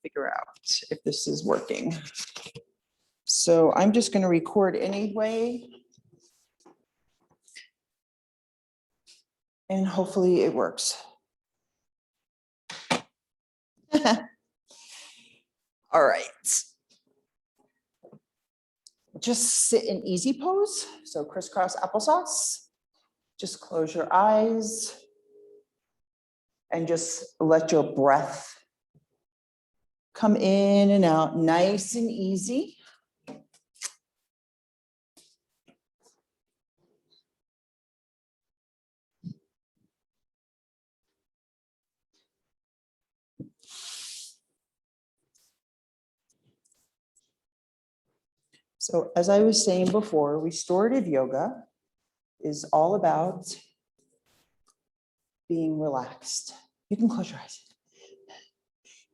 figure out if this is working. So I'm just going to record anyway. And hopefully it works. All right. Just sit in easy pose. So crisscross applesauce. Just close your eyes and just let your breath come in and out, nice and easy. So as I was saying before, restorative yoga is all about being relaxed. You can close your eyes.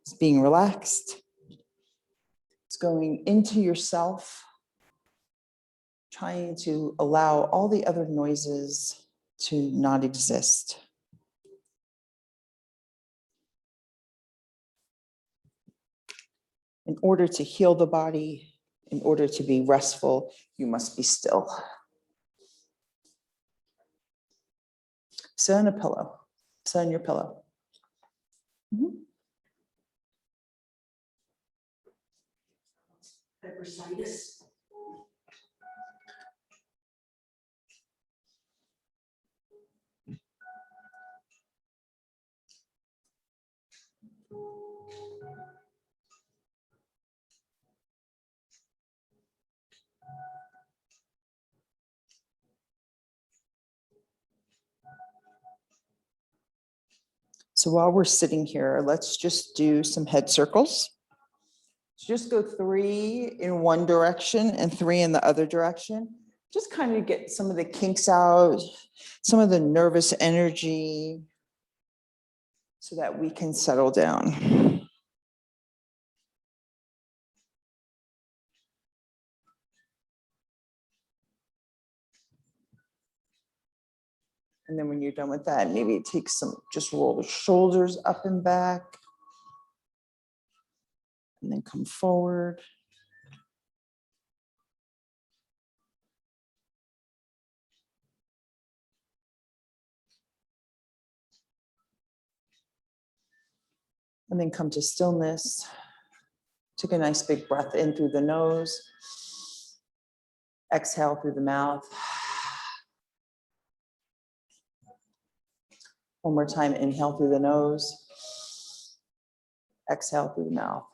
It's being relaxed. It's going into yourself, trying to allow all the other noises to not exist. In order to heal the body, in order to be restful, you must be still. Sit on a pillow. Sit on your pillow. Hypersitis. So while we're sitting here, let's just do some head circles. Just go 3 in one direction and 3 in the other direction. Just kind of get some of the kinks out, some of the nervous energy, so that we can settle down. And then when you're done with that, maybe take some, just roll the shoulders up and back. And then come forward. And then come to stillness. Take a nice big breath in through the nose. Exhale through the mouth. One more time, inhale through the nose. Exhale through the mouth.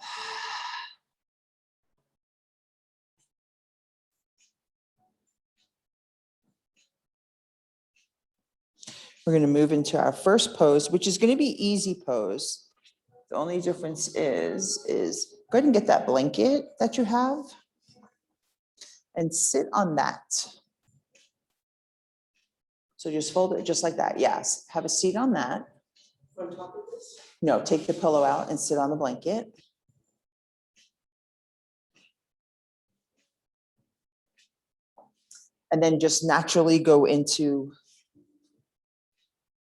We're going to move into our first pose, which is going to be easy pose. The only difference is go ahead and get that blanket that you have and sit on that. So just fold it just like that. Yes, have a seat on that. On top of this? No, take the pillow out and sit on the blanket. And then just naturally go into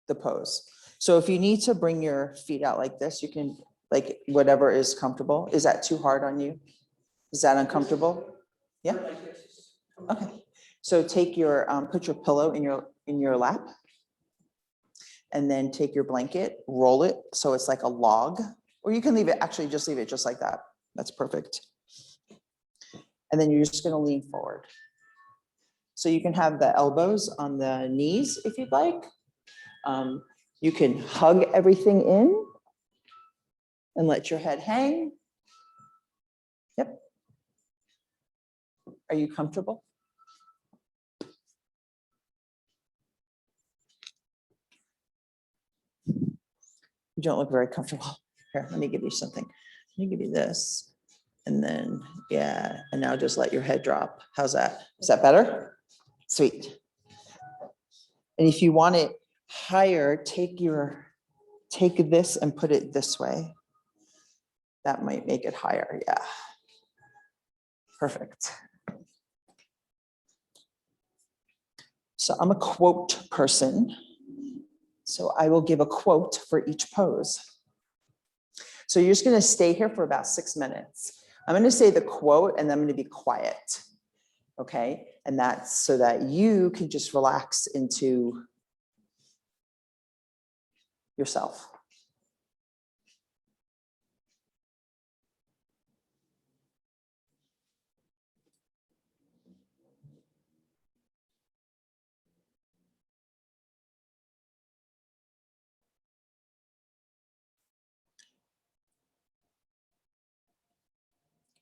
the pose. So if you need to bring your feet out like this, you can, like whatever is comfortable. Is that too hard on you? Is that uncomfortable? Yeah. Like this. Okay. So take your, put your pillow in your lap. And then take your blanket, roll it so it's like a log, or you can leave it, actually just leave it just like that. That's perfect. And then you're just going to lean forward. So you can have the elbows on the knees if you'd like. You can hug everything in and let your head hang. Yep. Are you comfortable? You don't look very comfortable. Here, let me give you something. Let me give you this. And then, yeah, and now just let your head drop. How's that? Is that better? Sweet. And if you want it higher, take this and put it this way. That might make it higher, yeah. Perfect. So I'm a quote person. So I will give a quote for each pose. So you're just gonna stay here for about 6 minutes. I'm gonna say the quote and then I'm gonna be quiet. Okay, and that's so that you can just relax into yourself.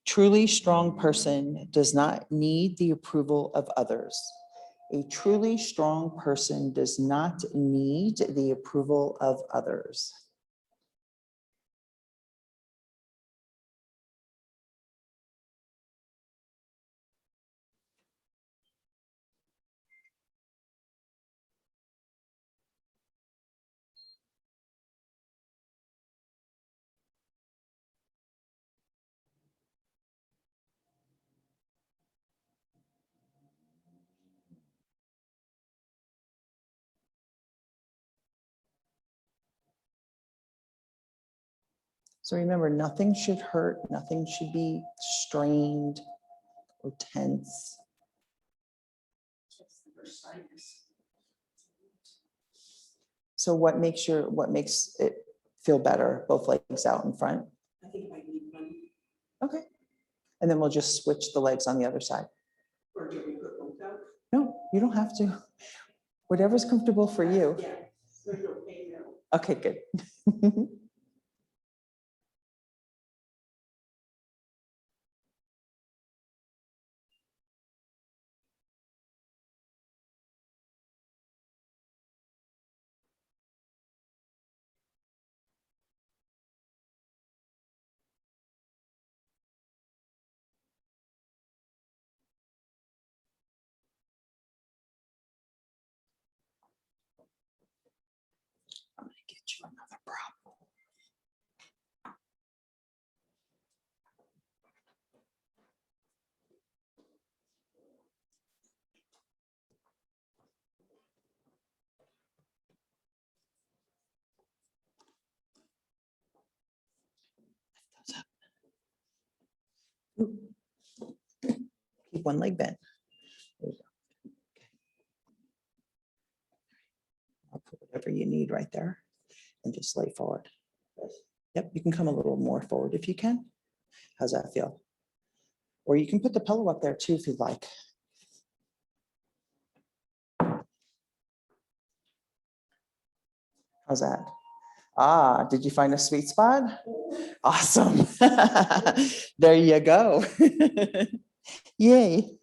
Truly strong person does not need the approval of others. A truly strong person does not need the approval of others. So remember, nothing should hurt, nothing should be strained or tense. That's the first sinus. So what makes it feel better? Both legs out in front? I think I need one, Okay. And then we'll just switch the legs on the other side. or do we put both out? No, you don't have to. Whatever's comfortable for you. Yeah, there's no pain now. Okay, good. I'm gonna get you another prop. Ooh. Keep one leg bent. There you go. Okay. I'll put whatever you need right there and just lay forward. Yep, you can come a little more forward if you can. How's that feel? Or you can put the pillow up there too if you'd like. How's that? Ah, did you find a sweet spot? Awesome. There you go. Yay.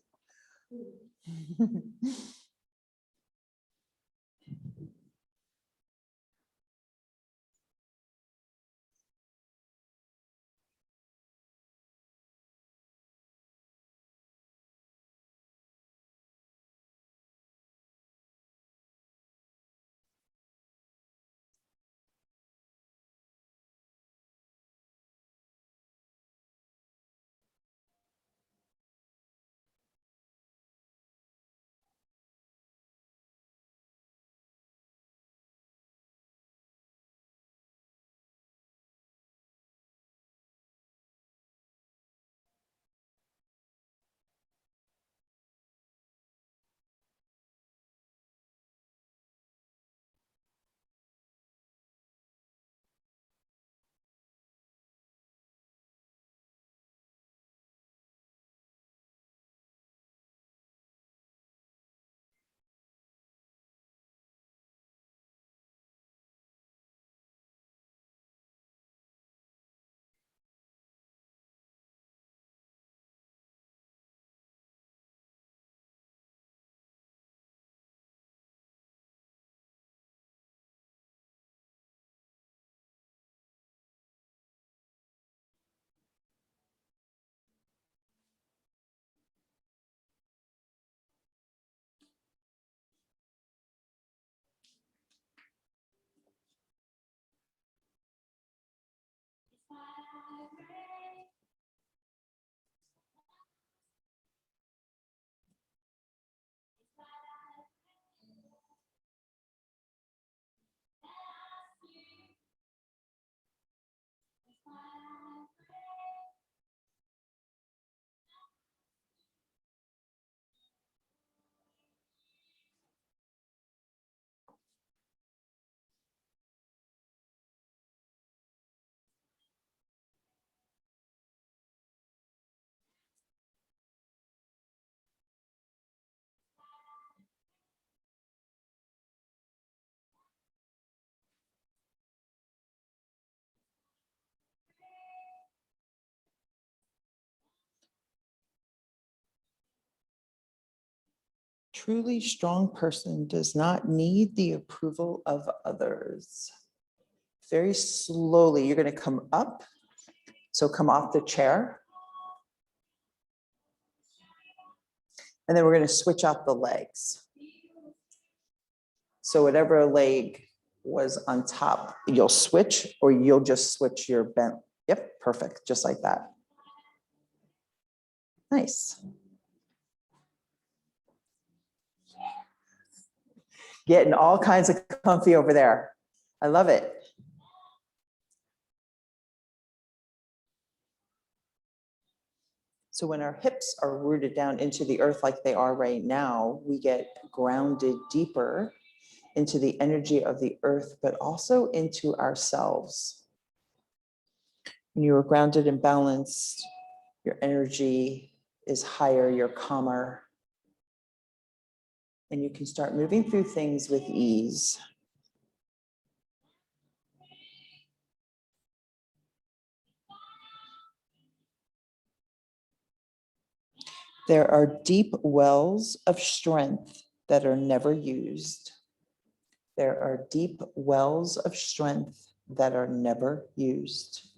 Truly strong person does not need the approval of others. Very slowly, you're going to come up. So come off the chair. And then we're going to switch out the legs. So whatever leg was on top, you'll switch, or you'll just switch your bent. Yep, perfect, just like that. Nice. Getting all kinds of comfy over there. I love it. So when our hips are rooted down into the earth like they are right now, we get grounded deeper into the energy of the earth, but also into ourselves. When you are grounded and balanced, your energy is higher, you're calmer, and you can start moving through things with ease. There are deep wells of strength that are never used. There are deep wells of strength that are never used.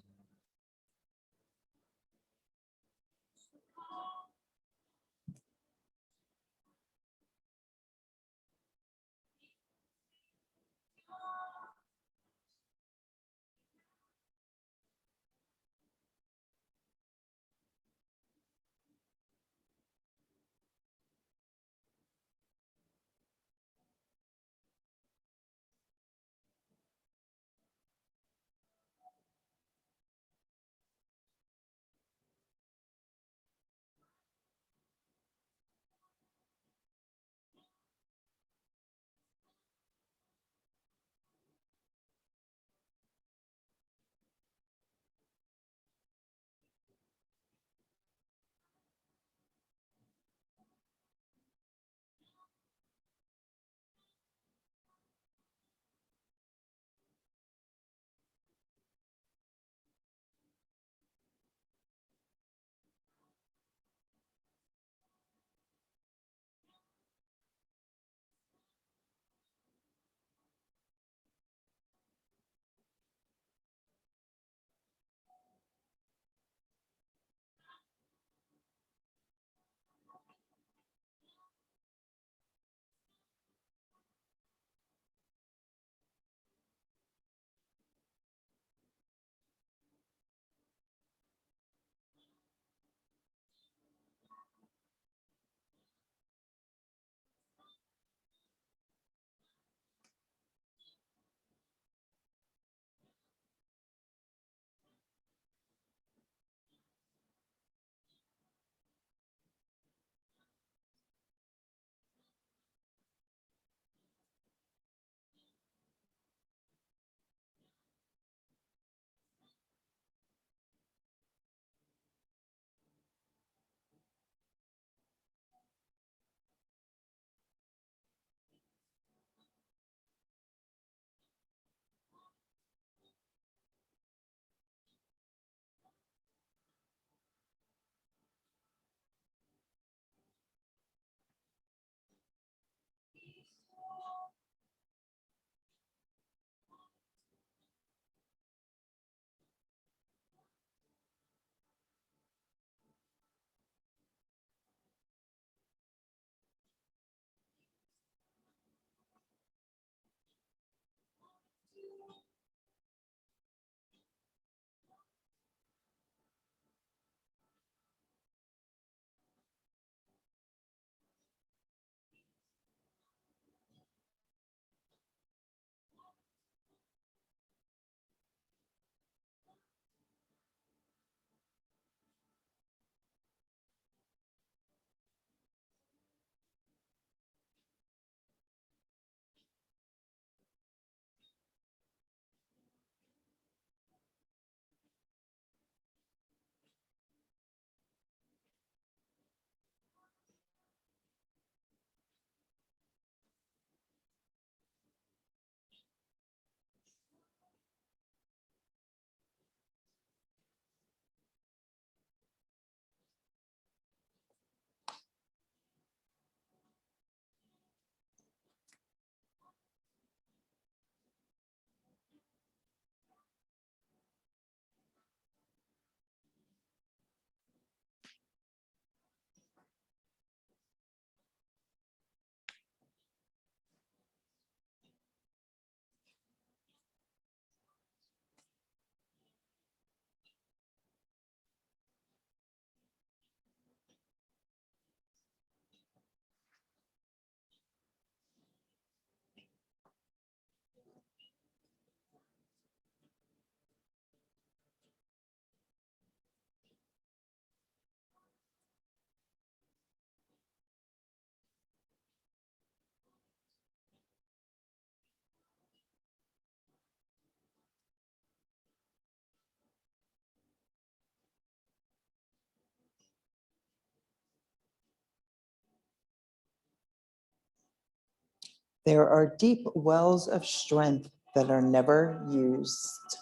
There are deep wells of strength that are never used.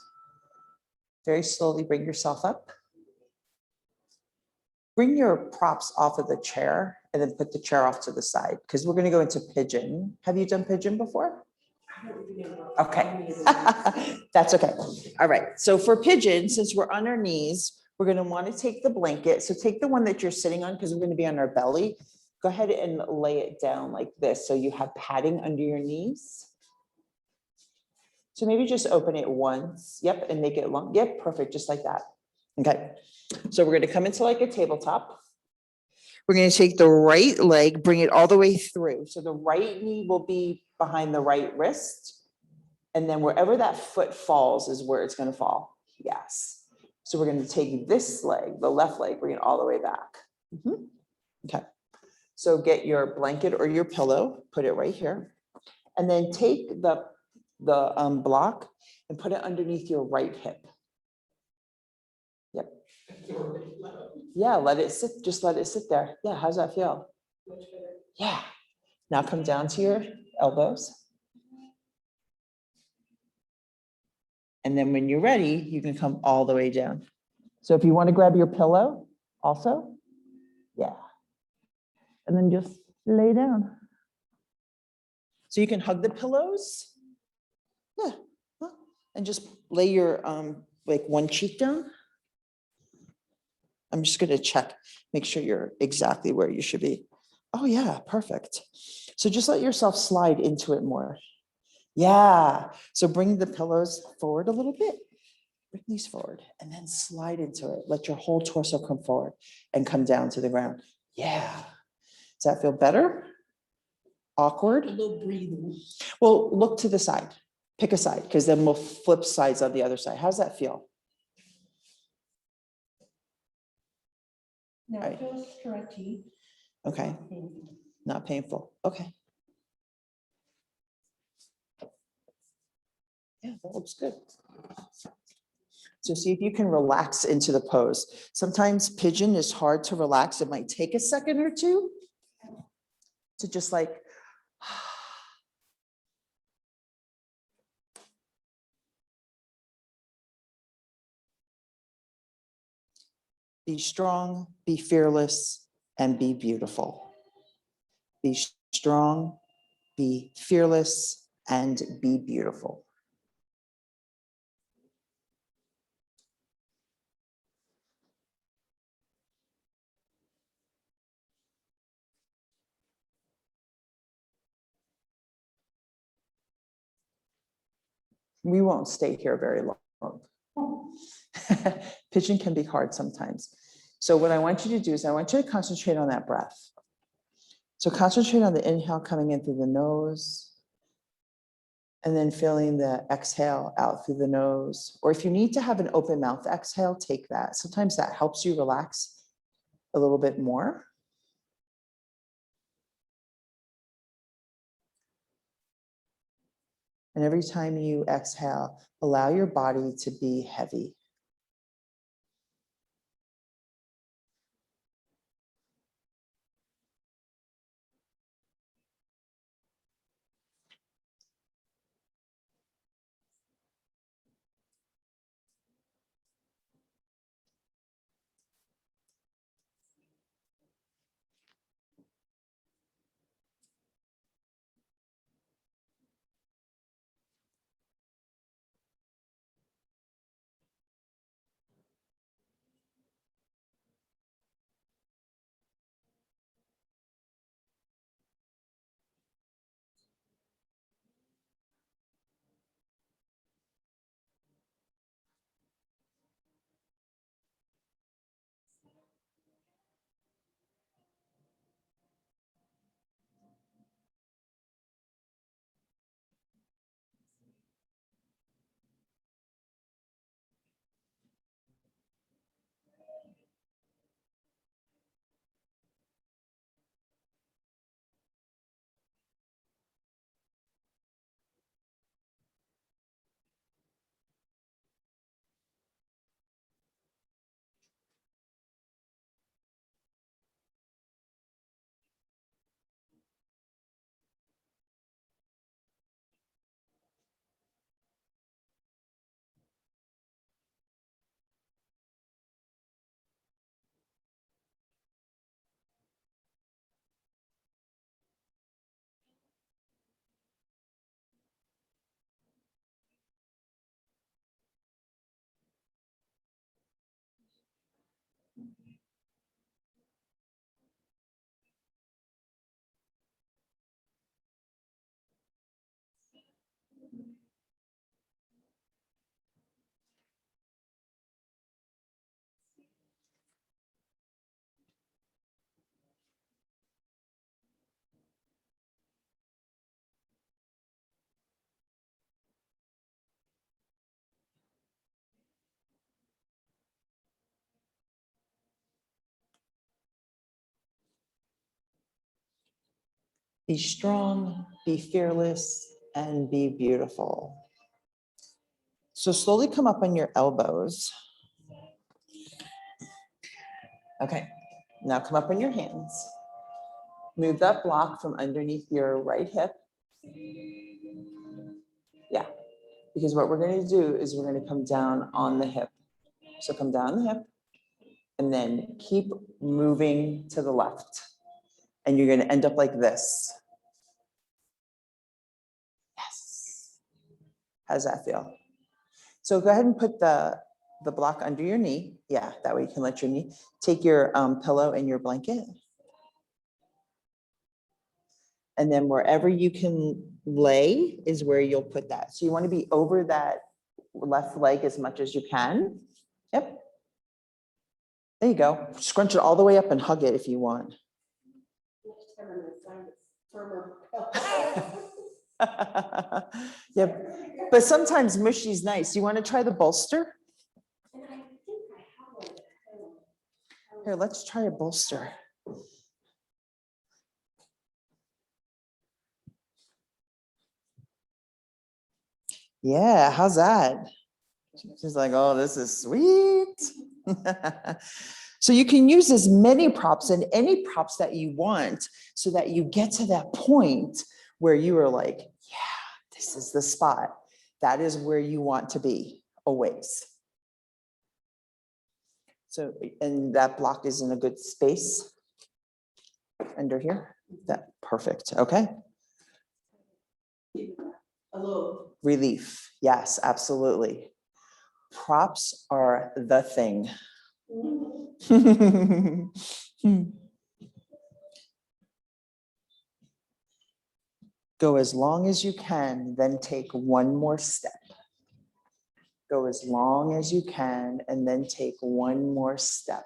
Very slowly bring yourself up. Bring your props off of the chair and then put the chair off to the side because we're going to go into pigeon. Have you done pigeon before? I don't remember. Okay. That's okay. All right. So for pigeon, since we're on our knees, we're going to want to take the blanket. So take the one that you're sitting on because we're going to be on our belly. Go ahead and lay it down like this. So you have padding under your knees. So maybe just open it once. Yep. And make it long. Yep. Perfect. Just like that. Okay. So we're going to come into like a tabletop. We're going to take the right leg, bring it all the way through. So the right knee will be behind the right wrist. And then wherever that foot falls is where it's going to fall. Yes. So we're going to take this leg, the left leg, bring it all the way back. Okay. So get your blanket or your pillow, put it right here. And then take the block and put it underneath your right hip. Yep. Yeah, let it sit, just let it sit there. Yeah, how's that feel? Yeah. Now come down to your elbows. And then when you're ready, you can come all the way down. So if you want to grab your pillow also, yeah. And then just lay down. So you can hug the pillows. Yeah. And just lay your like one cheek down. I'm just going to check, make sure you're exactly where you should be. Oh yeah, perfect. So just let yourself slide into it more. Yeah. So bring the pillows forward a little bit. Bring these forward and then slide into it. Let your whole torso come forward and come down to the ground. Yeah. Does that feel better? Awkward? A little breathing. Well, look to the side. Pick a side because then we'll flip sides on the other side. How's that feel? Now Right. it feels stretchy. Okay. Not painful. Okay. Yeah, that looks good. So see if you can relax into the pose. Sometimes pigeon is hard to relax. It might take a second or two to just like, be strong, be fearless, and be beautiful. Be strong, be fearless, and be beautiful. We won't stay here very long. Pigeon can be hard sometimes. So what I want you to do is I want you to concentrate on that breath. So concentrate on the inhale coming in through the nose and then feeling the exhale out through the nose. Or if you need to have an open mouth exhale, take that. Sometimes that helps you relax a little bit more. And every time you exhale, allow your body to be heavy. Be strong, be fearless, and be beautiful. So slowly come up on your elbows. Okay, now come up on your hands. Move that block from underneath your right hip. Yeah, because what we're going to do is we're going to come down on the hip. So come down the hip and then keep moving to the left. And you're going to end up like this. Yes. How's that feel? So go ahead and put the block under your knee. Yeah, that way you can let your knee. Take your pillow and your blanket. And then wherever you can lay is where you'll put that. So you want to be over that left leg as much as you can. Yep. There you go. Scrunch it all the way up and hug it if you want. Yeah, but sometimes mushy's nice. You want to try the bolster? Here, let's try a bolster. Yeah, how's that? She's like, oh, this is sweet. So you can use as many props and any props that you want so that you get to that point where you are like, yeah, this is the spot. That is where you want to be always. So, and that block is in a good space under here. That perfect. Okay. Relief. Yes, absolutely. Props are the thing. Go as long as you can, then take one more step. Go as long as you can, and then take one more step.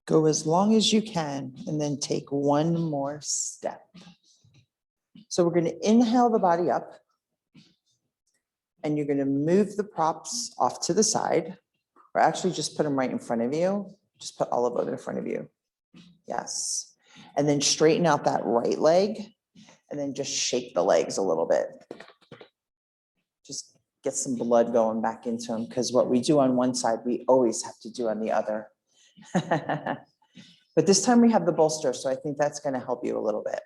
Go as long as you can and then take one more step. So we're going to inhale the body up. And you're going to move the props off to the side, or actually just put them right in front of you. Just put all of it in front of you. Yes. And then straighten out that right leg and then just shake the legs a little bit. Just get some blood going back into them, because what we do on one side, we always have to do on the other. But this time we have the bolster, so I think that's going to help you a little bit.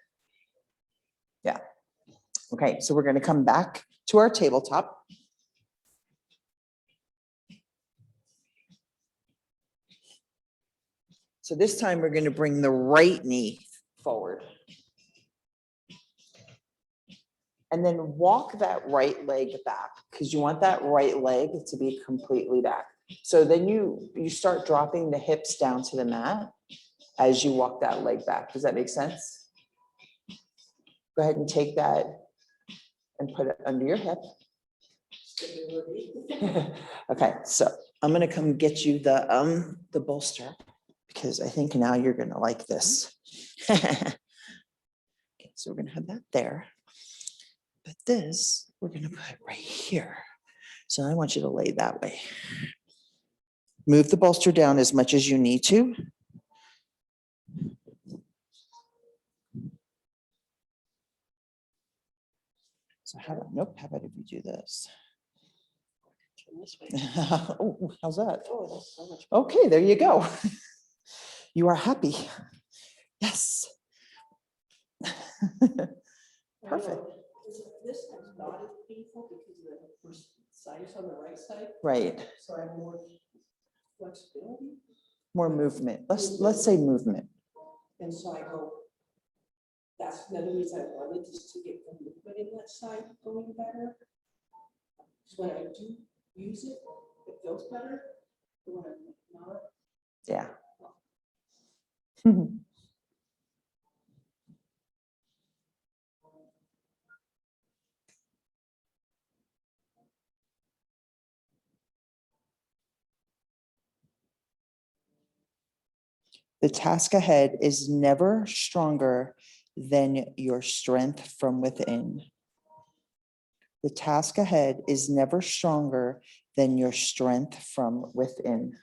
Yeah. Okay, so we're going to come back to our tabletop. So this time we're going to bring the right knee forward. And then walk that right leg back, because you want that right leg to be completely back. So then you start dropping the hips down to the mat as you walk that leg back. Does that make sense? Go ahead and take that and put it under your hip. Okay, so I'm gonna come get you the bolster, because I think now you're gonna like this. Okay, so we're gonna have that there. But this, we're gonna put right here. So I want you to lay that way. Move the bolster down as much as you need to. So nope, how about if we do this? Oh, how's that? Oh, that's so much. Okay, there you go. You are happy. Yes. Perfect. This is not as painful because the size on the right side, Right. so I have more flexibility. More movement. Let's say movement. And so I go, that's another reason I wanted just to get the movement in that side going better. Because when I do use it, it feels better. But when I'm not, Yeah. The task ahead is never stronger than your strength from within. The task ahead is never stronger than your strength from within.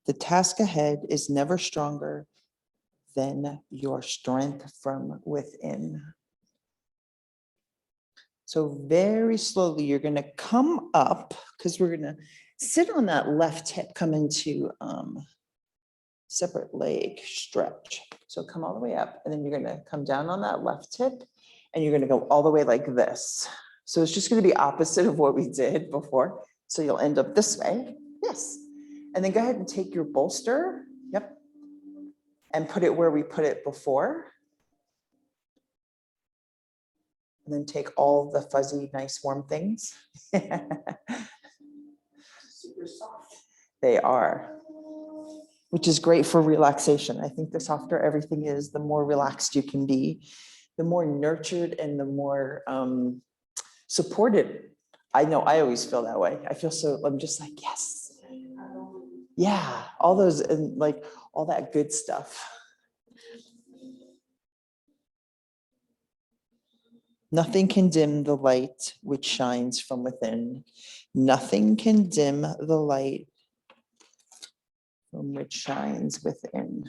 The task ahead is never stronger than your strength from within. So very slowly, you're gonna come up because we're gonna sit on that left hip, come into separate leg stretch. So come all the way up and then you're gonna come down on that left hip and you're gonna go all the way like this. So it's just gonna be opposite of what we did before. So you'll end up this way, yes. And then go ahead and take your bolster, yep, and put it where we put it before. And then take all the fuzzy, nice, warm things. Super soft. They are, which is great for relaxation. I think the softer everything is, the more relaxed you can be, the more nurtured and the more supported. I know I always feel that way. I feel so, I'm just like, yes. Yeah, all those and like all that good stuff. Nothing can dim the light which shines from within. Nothing can dim the light from which shines within.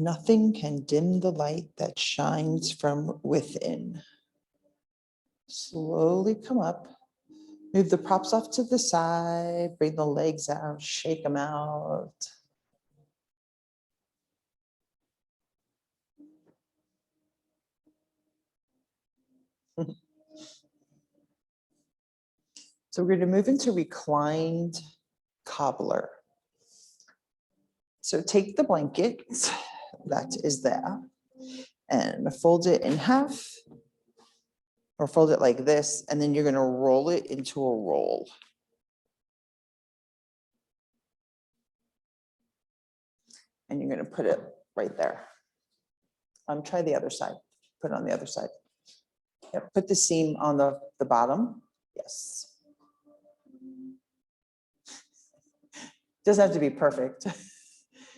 Nothing can dim the light that shines from within. Slowly come up. Move the props off to the side, bring the legs out, shake them out. So we're going to move into reclined cobbler. So take the blanket that is there and fold it in half or fold it like this, and then you're going to roll it into a roll. And you're going to put it right there. Try the other side. Put it on the other side. Yep, put the seam on the bottom. Yes. Doesn't have to be perfect.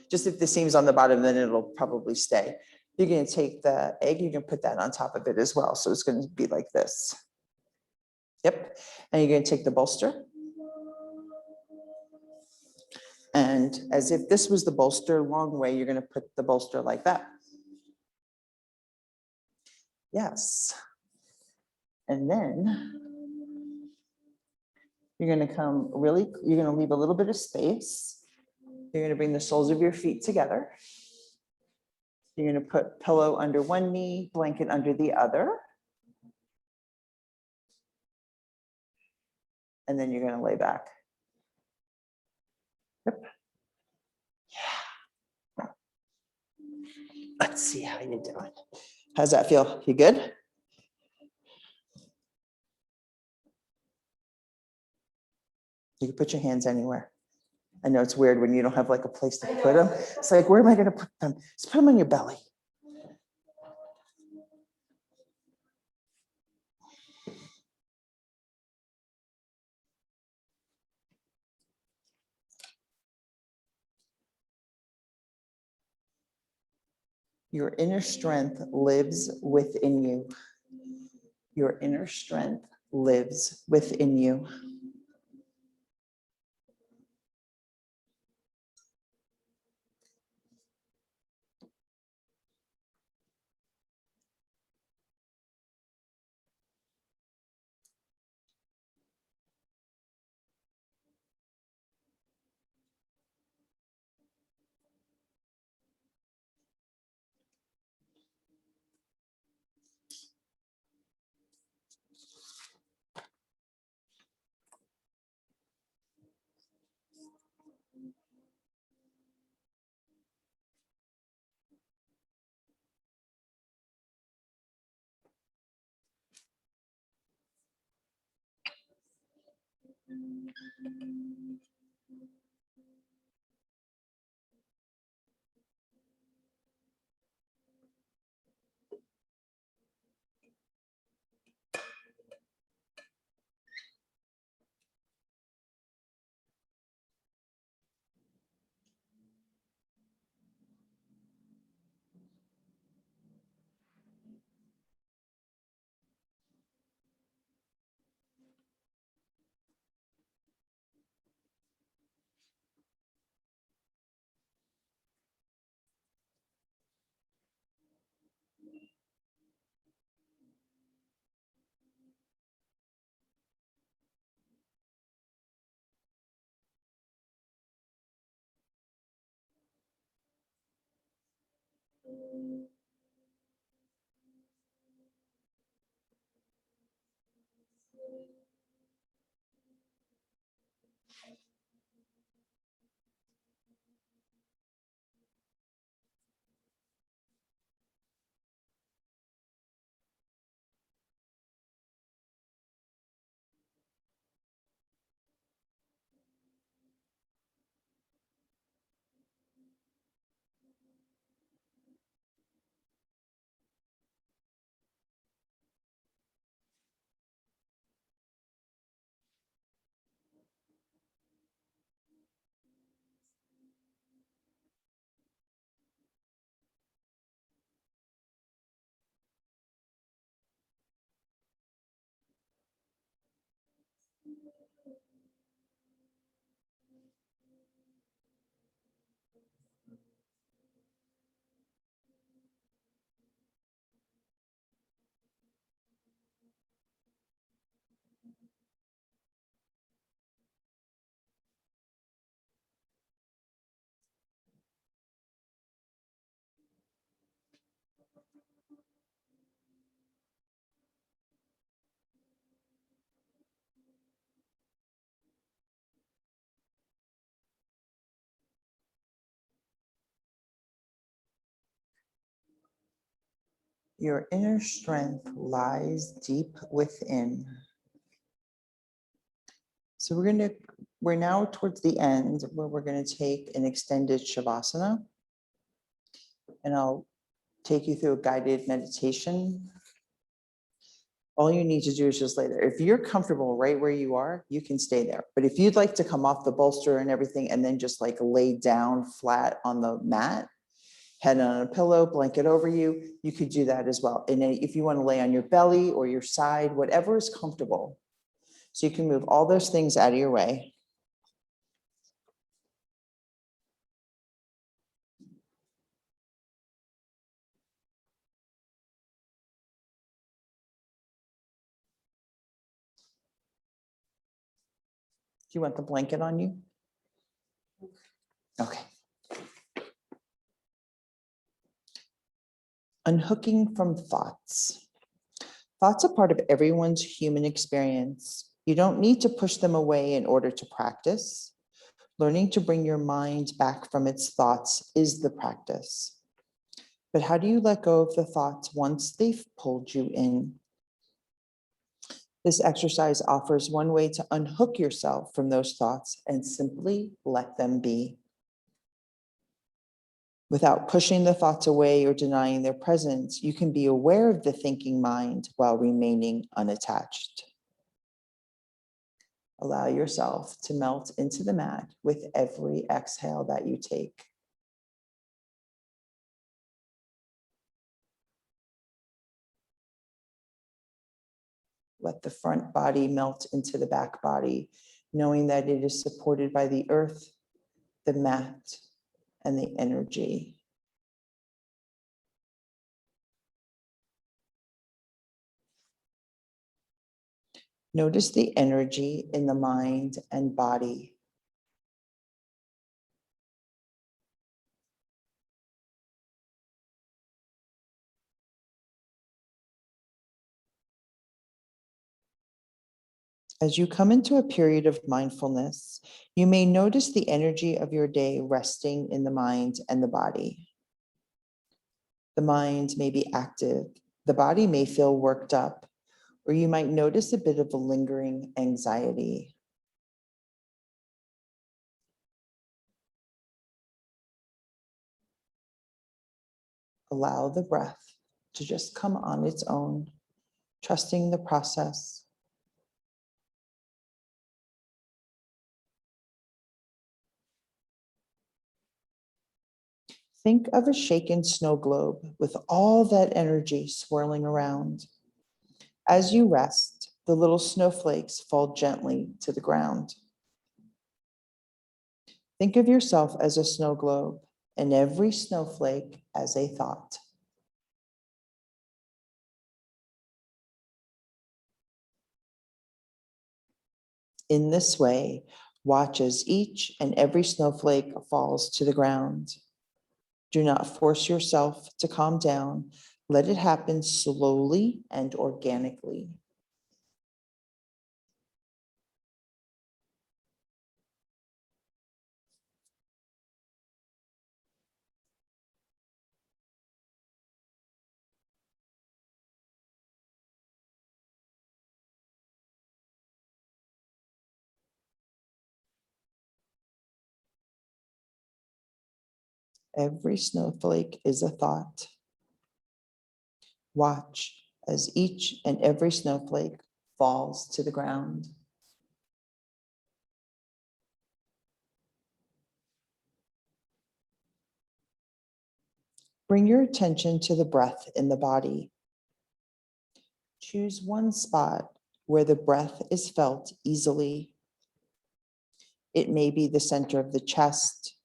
Just if the seam's on the bottom, then it'll probably stay. You're going to take the egg, you can put that on top of it as well. So it's going to be like this. Yep. And you're going to take the bolster. And as if this was the bolster long way, you're going to put the bolster like that. Yes. And then you're going to come really, you're going to leave a little bit of space. You're going to bring the soles of your feet together. You're going to put pillow under one knee, blanket under the other. And then you're going to lay back. Yep. Yeah. Let's see how you're doing. How's that feel? You good? You can put your hands anywhere. I know it's weird when you don't have like a place to put them. It's like, where am I going to put them? Just put them on your belly. Your inner strength lives within you. Your inner strength lives within you. Your inner strength lies deep within. So we're now towards the end where we're going to take an extended Shavasana. And I'll take you through a guided meditation. All you need to do is just lay there. If you're comfortable right where you are, you can stay there. But if you'd like to come off the bolster and everything and then just like lay down flat on the mat, head on a pillow, blanket over you, you could do that as well. And then if you want to lay on your belly or your side, whatever is comfortable. So you can move all those things out of your way. Do you want the blanket on you? Okay. Unhooking from thoughts. Thoughts are part of everyone's human experience. You don't need to push them away in order to practice. Learning to bring your mind back from its thoughts is the practice. But how do you let go of the thoughts once they've pulled you in? This exercise offers one way to unhook yourself from those thoughts and simply let them be. Without pushing the thoughts away or denying their presence, you can be aware of the thinking mind while remaining unattached. Allow yourself to melt into the mat with every exhale that you take. Let the front body melt into the back body, knowing that it is supported by the earth, the mat, and the energy. Notice the energy in the mind and body. As you come into a period of mindfulness, you may notice the energy of your day resting in the mind and the body. The mind may be active, the body may feel worked up, or you might notice a bit of a lingering anxiety. Allow the breath to just come on its own, trusting the process. Think of a shaken snow globe with all that energy swirling around. As you rest, the little snowflakes fall gently to the ground. Think of yourself as a snow globe and every snowflake as a thought. In this way, watch as each and every snowflake falls to the ground. Do not force yourself to calm down. Let it happen slowly and organically. Every snowflake is a thought. Watch as each and every snowflake falls to the ground. Bring your attention to the breath in the body. Choose one spot where the breath is felt easily. It may be the center of the chest,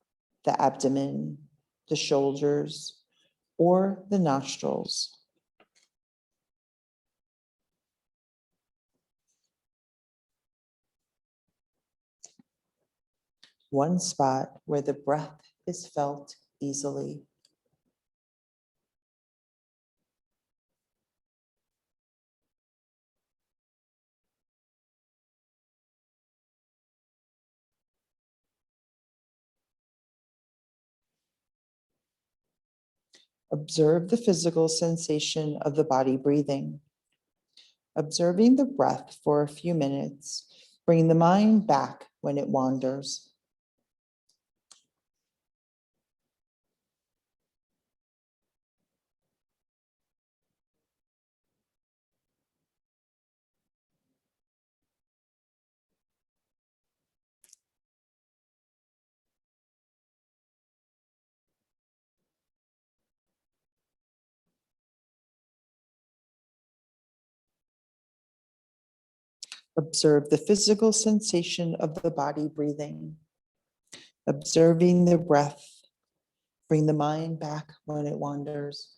the abdomen, the shoulders, or the nostrils. One spot where the breath is felt easily. Observe the physical sensation of the body breathing. Observing the breath for a few minutes, bring the mind back when it wanders. Observe the physical sensation of the body breathing. Observing the breath, bring the mind back when it wanders.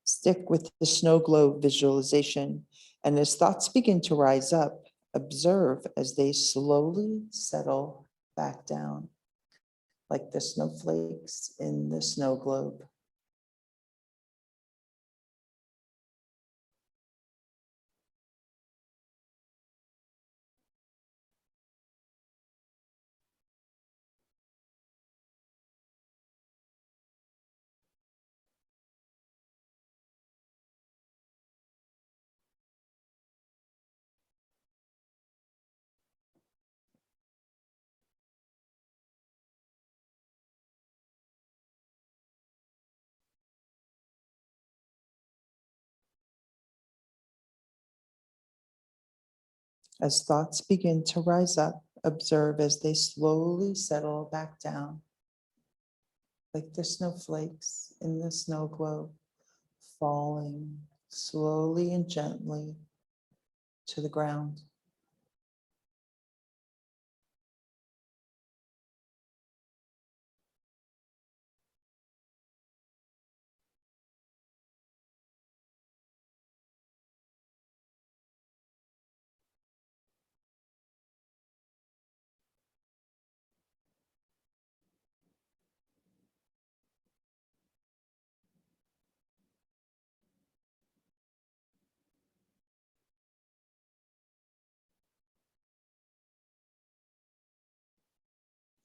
Stick with the snow globe visualization, and as thoughts begin to rise up, observe as they slowly settle back down, like the snowflakes in the snow globe. As thoughts begin to rise up, observe as they slowly settle back down, like the snowflakes in the snow globe, falling slowly and gently to the ground.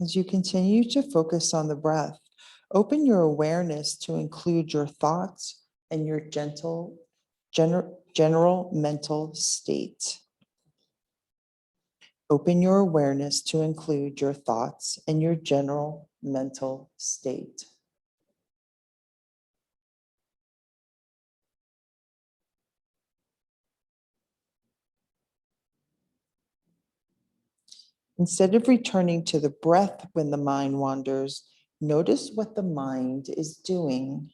As you continue to focus on the breath, open your awareness to include your thoughts and your general mental state. Open your awareness to include your thoughts and your general mental state. Instead of returning to the breath when the mind wanders, notice what the mind is doing.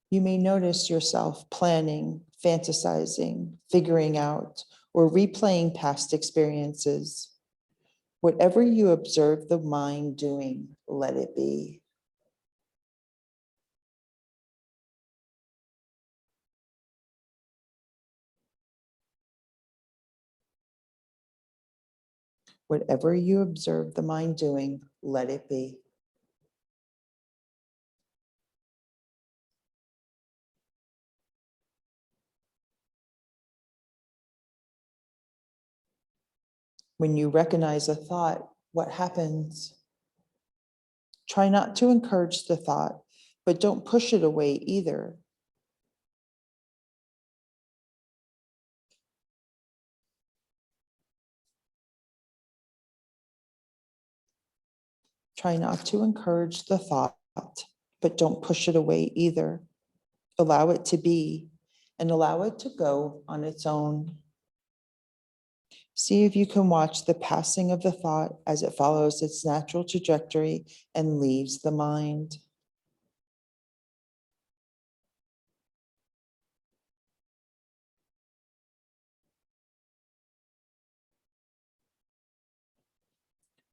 You may notice yourself planning, fantasizing, figuring out, or replaying past experiences. Whatever you observe the mind doing, let it be. Whatever you observe the mind doing, let it be. When you recognize a thought, what happens? Try not to encourage the thought, but don't push it away either. Try not to encourage the thought, but don't push it away either. Allow it to be and allow it to go on its own. See if you can watch the passing of the thought as it follows its natural trajectory and leaves the mind.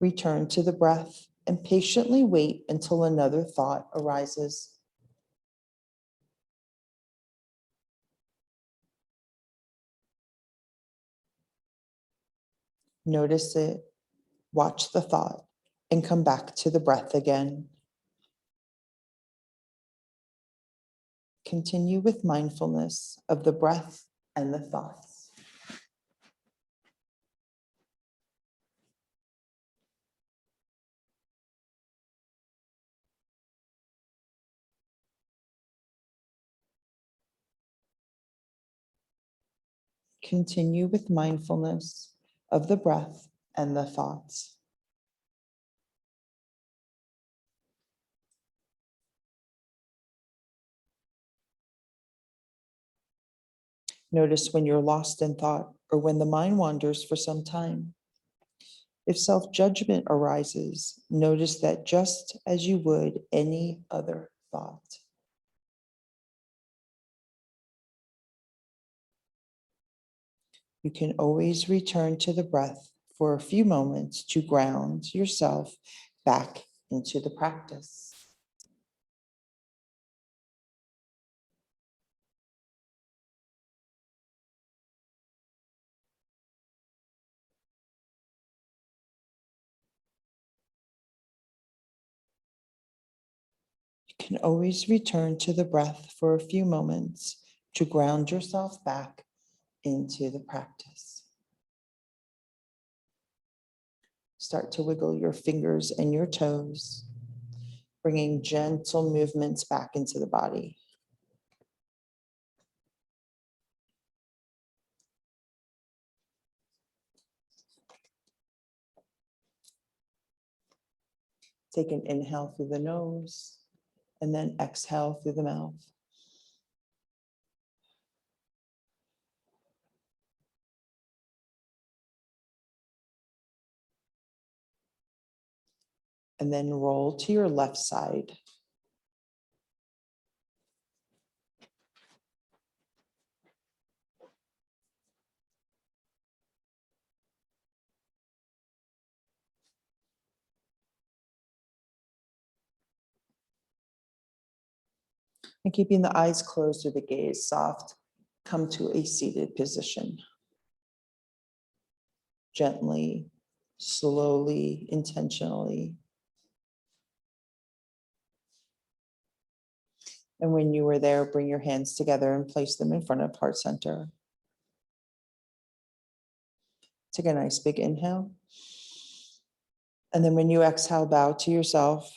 Return to the breath and patiently wait until another thought arises. Notice it, watch the thought, and come back to the breath again. Continue with mindfulness of the breath and the thoughts. Continue with mindfulness of the breath and the thoughts. Notice when you're lost in thought or when the mind wanders for some time. If self-judgment arises, notice that just as you would any other thought. You can always return to the breath for a few moments to ground yourself back into the practice. You can always return to the breath for a few moments to ground yourself back into the practice. Start to wiggle your fingers and your toes, bringing gentle movements back into the body. Take an inhale through the nose and then exhale through the mouth. And then roll to your left side. And keeping the eyes closed or the gaze soft, come to a seated position. Gently, slowly, intentionally. And when you are there, bring your hands together and place them in front of heart center. Take a nice big inhale. And then when you exhale, bow to yourself.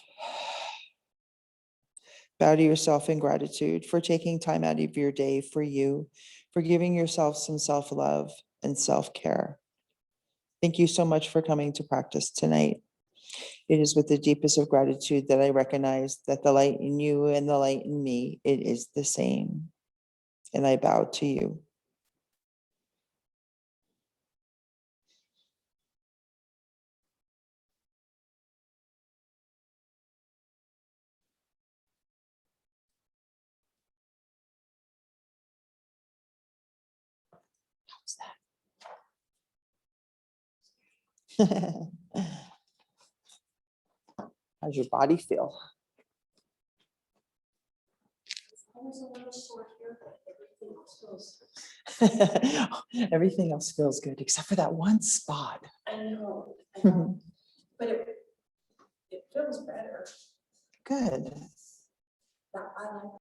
Bow to yourself in gratitude for taking time out of your day for you, for giving yourself some self-love and self-care. Thank you so much for coming to practice tonight. It is with the deepest of gratitude that I recognize that the light in you and the light in me, it is the same. And I bow to you. How's that? How's your body feel? I was a little sore here, but everything else feels. Everything else feels good except for that one spot. I know, but it feels better. Good. But I like